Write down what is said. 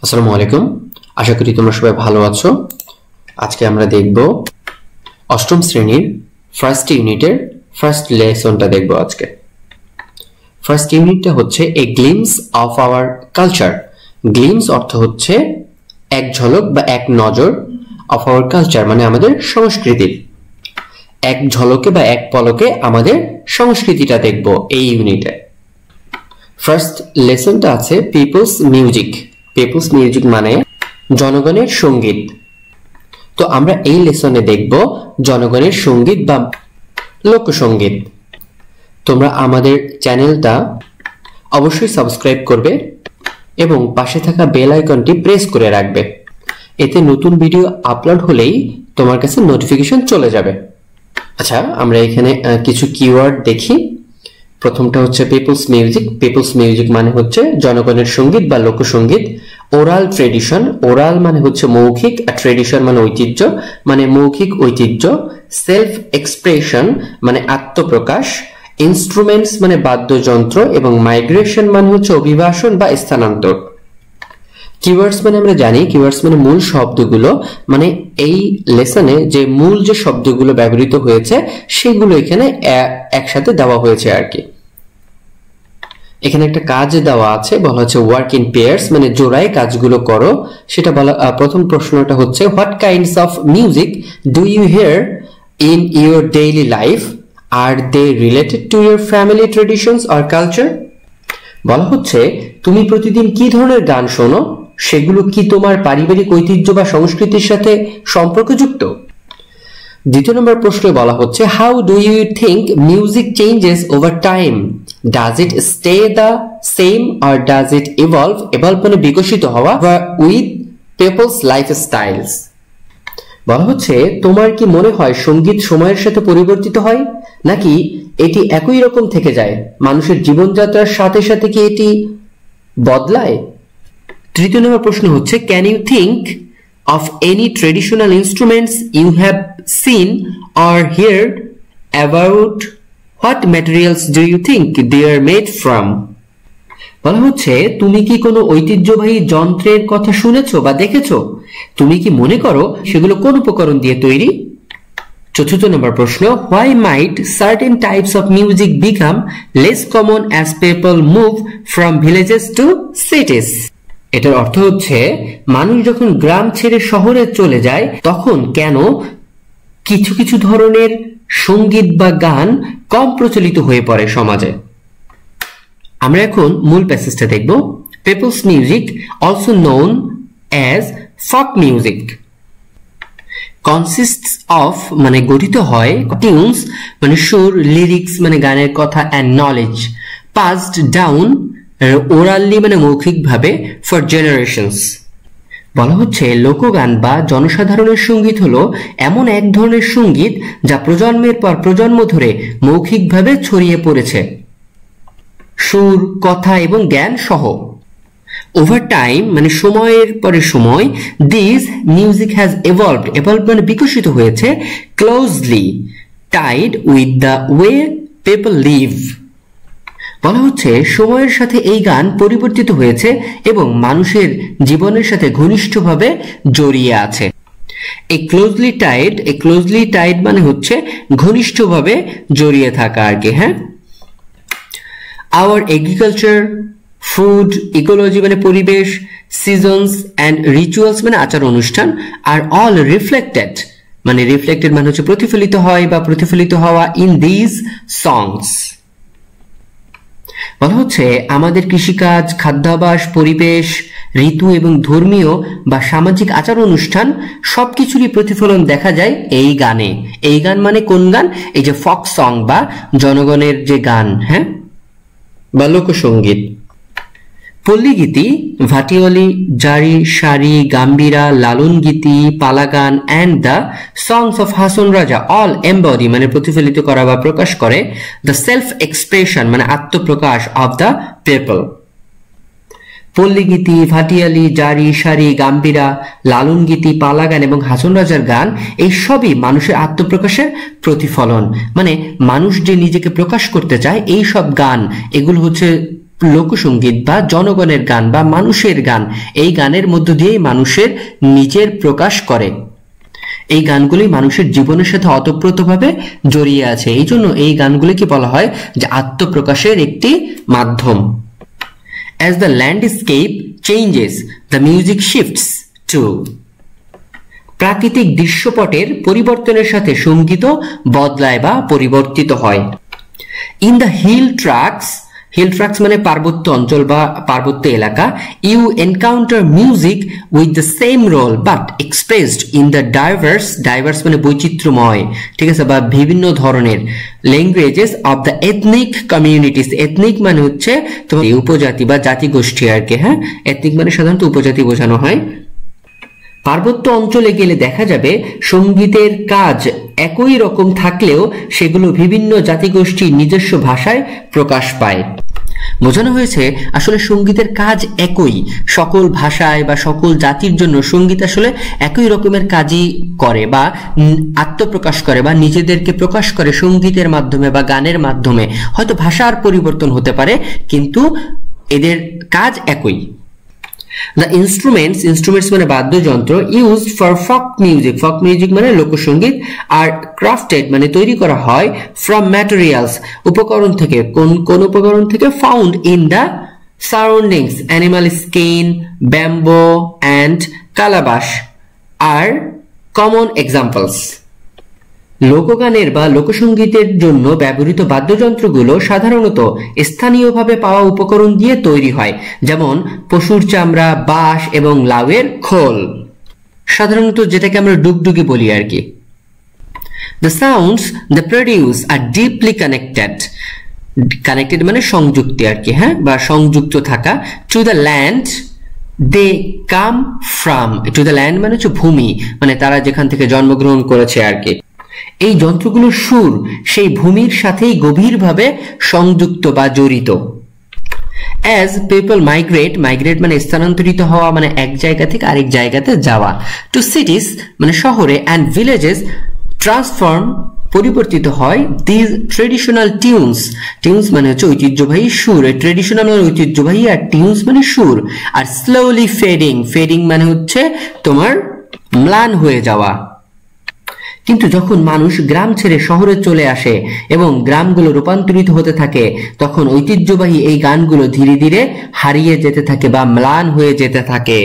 আসসালামু আলাইকুম। আশা করি তোমরা সবাই ভালো আছো। আজকে আমরা দেখব অষ্টম শ্রেণীর ফার্স্ট ইউনিটের ফার্স্ট লেসনটা দেখব আজকে। ফার্স্ট ইউনিটটা হচ্ছে a glimpse of our culture. Glimpse অর্থ হচ্ছে এক ঝলক বা এক নজর, অফ আওয়ার কালচার মানে আমাদের সংস্কৃতির। এক ঝলকে বা এক পলকে আমাদের সংস্কৃতিটা দেখব এই ইউনিটে। ফার্স্ট লেসনটা আছে পিপলস মিউজিক। পিপলস মিউজিক মানে জনগণের সঙ্গীত। তো আমরা এই লেসনে দেখব জনগণের সঙ্গীত বা লোকসঙ্গীত। তোমরা আমাদের চ্যানেলটা অবশ্যই সাবস্ক্রাইব করবে এবং পাশে থাকা বেল আইকনটি প্রেস করে রাখবে। এতে নতুন ভিডিও আপলোড হলেই তোমার কাছে নোটিফিকেশন চলে যাবে। আচ্ছা, আমরা এখানে কিছু কিওয়ার্ড দেখি। প্রথমটা হচ্ছে পিপলস মিউজিক। পিপলস মিউজিক মানে হচ্ছে জনগণের সঙ্গীত বা লোকসঙ্গীত। ওরাল ট্রেডিশন, ওরাল মানে হচ্ছে মৌখিক, আর ট্রেডিশন মানে ঐতিহ্য, মানে মৌখিক ঐতিহ্য। সেলফ এক্সপ্রেশন মানে আত্মপ্রকাশ। ইনস্ট্রুমেন্টস মানে বাদ্যযন্ত্র, এবং মাইগ্রেশন মানে হচ্ছে অভিবাসন বা স্থানান্তর। কিওয়ার্ডস মানে আমরা জানি, কিওয়ার্ডস মানে মূল শব্দগুলো, মানে এই লেসনে যে মূল যে শব্দগুলো ব্যবহৃত হয়েছে সেগুলো এখানে একসাথে দেওয়া হয়েছে আর কি। এখানে একটা কাজ দেওয়া আছে, বলা হচ্ছে ওয়ার্ক ইন পেয়ার্স মানে জোড়ায় কাজগুলো করো। সেটা বলা, প্রথম প্রশ্নটা হচ্ছে what kinds of music do you hear in your daily life, আর they related to your family traditions or culture. বলা হচ্ছে তুমি প্রতিদিন কি ধরনের গান শোনো, সেগুলো কি তোমার পারিবারিক ঐতিহ্য বা সংস্কৃতির সাথে সম্পর্কযুক্ত। দ্বিতীয় নম্বর প্রশ্নে বলা হচ্ছে how do you think music changes over time, does it stay the same or does it evolve. Evolve মানে বিকশিত হওয়া, উইথ পিপলস লাইফস্টাইলস। বলা হচ্ছে তোমার কি মনে হয় সঙ্গীত সময়ের সাথে পরিবর্তিত হয়, নাকি এটি একই রকম থেকে যায়, মানুষের জীবনযাত্রার সাথে সাথে কি এটি বদলায়। তৃতীয় নম্বর প্রশ্ন হচ্ছে can you think of any traditional instruments you have seen or heard about, what materials do you think they are made from. বলা হচ্ছে তুমি কি কোনো ঐতিহ্যবাহী যন্ত্রের কথা শুনেছো বা দেখেছো, তুমি কি মনে করো সেগুলো কোন উপকরণ দিয়ে তৈরি। চতুর্থ নম্বর প্রশ্ন why might certain types of music become less common as people move from villages to cities। এটার অর্থ হচ্ছে মানুষ যখন গ্রাম ছেড়ে শহরে চলে যায় তখন কেন কিছু কিছু ধরনের সঙ্গীত বা গান কম প্রচলিত হয়ে পড়ে সমাজে। আমরা এখন মূল প্যাসেজটা দেখব। Peoples music also known as folk music consists of মানে গঠিত হয়, টিউনস মানে সুর, লিরিক্স মানে গানের কথা, and knowledge passed down orally মানে মৌখিকভাবে for generations। বলা হচ্ছে লোকগান বা জনসাধারণের সঙ্গীত হলো এমন এক ধরনের সঙ্গীত যা প্রজন্মের পর প্রজন্ম ধরে মৌখিকভাবে ছড়িয়ে পড়েছে, সুর, কথা এবং জ্ঞান সহ। ওভার টাইম মানে সময়ের পরে সময়, দিস মিউজিক হ্যাজ এভলভড, এভলভ মানে বিকশিত হয়েছে, closely Tide with the way people leave. বলা হচ্ছে সময়ের সাথে এই গান পরিবর্তিত হয়েছে এবং মানুষের জীবনের সাথে ঘনিষ্ঠভাবে জড়িয়ে আছে। এই ক্লোজলি টাইড মানে হচ্ছে ঘনিষ্ঠভাবে জড়িয়ে থাকা আর কি। হ্যাঁ, আওয়ার এগ্রিকালচার, ফুড, ইকোলজি মানে পরিবেশ, সিজনস অ্যান্ড রিচুয়ালস মানে আচার অনুষ্ঠান, আর অল রিফ্লেক্টেড মানে হচ্ছে প্রতিফলিত হয় বা প্রতিফলিত হওয়া ইন দিজ সংস। বলা হচ্ছে আমাদের কৃষিকাজ, খাদ্যাভ্যাস, পরিবেশ, ঋতু এবং ধর্মীয় বা সামাজিক আচার অনুষ্ঠান সবকিছুরই প্রতিফলন দেখা যায় এই গানে। এই গান মানে কোন গান? এই যে ফক সং বা জনগণের যে গান, হ্যাঁ, বা লোকসঙ্গীত। পল্লীগীতি, ভাটিয়ালি, জারি, সারি, গাম্ভীরা, লালন গীতি, পালাগান and the songs of Hason Raja all embody মানে প্রতিফলিত করা বা প্রকাশ করে দ্য সেলফ এক্সপ্রেশন মানে আত্মপ্রকাশ অফ দ্য পিপল। পল্লীগীতি, ভাটিয়ালি, জারি, সারি, গাম্ভীরা, লালন গীতি, পালাগান এবং হাসন রাজার গান এই সবই মানুষের আত্মপ্রকাশের প্রতিফলন, মানে মানুষ যে নিজেকে প্রকাশ করতে চায় এই সব গান, এগুলো হচ্ছে লোকসঙ্গীত বা জনগণের গান বা মানুষের গান, এই গানের মধ্য দিয়ে মানুষের নিজের প্রকাশ করে। এই গানগুলি মানুষের জীবনের সাথে ওতপ্রোতভাবে জড়িয়ে আছে, এই জন্য এই গানগুলিকে বলা হয় যে আত্মপ্রকাশের একটি মাধ্যম। As the landscape changes, the music shifts too. প্রাকৃতিক দৃশ্যপটের পরিবর্তনের সাথে সঙ্গীতও বদলায় বা পরিবর্তিত হয়। In the hill tracts মানে পার্বত্য অঞ্চল বা পার্বত্য এলাকা, you encounter music with the same role but expressed in the diverse মানে বৈচিত্র্যময়, ঠিক আছে, বা বিভিন্ন ধরনের languages of the ethnic communities. ethnic মানে হচ্ছে তোমার উপজাতি বা জাতিগোষ্ঠী আর কি, হ্যাঁ, ethnic মানে সাধারণত উপজাতি বোঝানো হয়। পার্বত্য অঞ্চলে গেলে দেখা যাবে সঙ্গীতের কাজ একই রকম থাকলেও সেগুলো বিভিন্ন জাতিগোষ্ঠীর নিজস্ব ভাষায় প্রকাশ পায়। বোঝানো হয়েছে আসলে সঙ্গীতের কাজ একই, সকল ভাষায় বা সকল জাতির জন্য সঙ্গীত আসলে একই রকমের কাজই করে বা আত্মপ্রকাশ করে বা নিজেদেরকে প্রকাশ করে সঙ্গীতের মাধ্যমে বা গানের মাধ্যমে। হয়তো ভাষার পরিবর্তন হতে পারে কিন্তু এদের কাজ একই। The instruments মানে বাদ্যযন্ত্র used for folk music মানে লোকসঙ্গীত, আর crafted মানে তৈরি করা হয় from materials উপকরণ থেকে, কোন উপকরণ থেকে, found in the surroundings, animal skin, bamboo and calabash are common examples. লোকগানের বা লোকসঙ্গীতের জন্য ব্যবহৃত বাদ্যযন্ত্রগুলো সাধারণত স্থানীয়ভাবে পাওয়া উপকরণ দিয়ে তৈরি হয়, যেমন পশুর চামড়া, বাঁশ এবং লাউয়ের খোল, সাধারণত যেটাকে আমরা ডুগডুগি বলি আর কি। The sounds they produce are deeply connected মানে সংযুক্তি আর কি, হ্যাঁ, বা সংযুক্ত থাকা, to the land they come from. to the land মানে হচ্ছে ভূমি, মানে তারা যেখান থেকে জন্মগ্রহণ করেছে আর কি। এই যন্ত্রগুলোর সুর সেই ভূমির সাথেই গভীরভাবে সংযুক্ত বা জড়িত। As people migrate মানে স্থানান্তরিত হওয়া, মানে এক জায়গা থেকে আরেক জায়গাতে যাওয়া, to cities মানে শহরে, and villages transform পরিবর্তিত হয় these traditional tunes মানে হচ্ছে ঐতিহ্যবাহী সুর, ট্রেডিশনাল মানে ঐতিহ্যবাহী, আর tunes মানে সুর, আর slowly fading মানে হচ্ছে তোমার ম্লান হয়ে যাওয়া। কিন্তু যখন মানুষ গ্রাম ছেড়ে শহরে চলে আসে এবং গ্রামগুলো রূপান্তরিত হতে থাকে, তখন ঐতিহ্যবাহী এই গানগুলো ধীরে ধীরে হারিয়ে যেতে থাকে বা ম্লান হয়ে যেতে থাকে।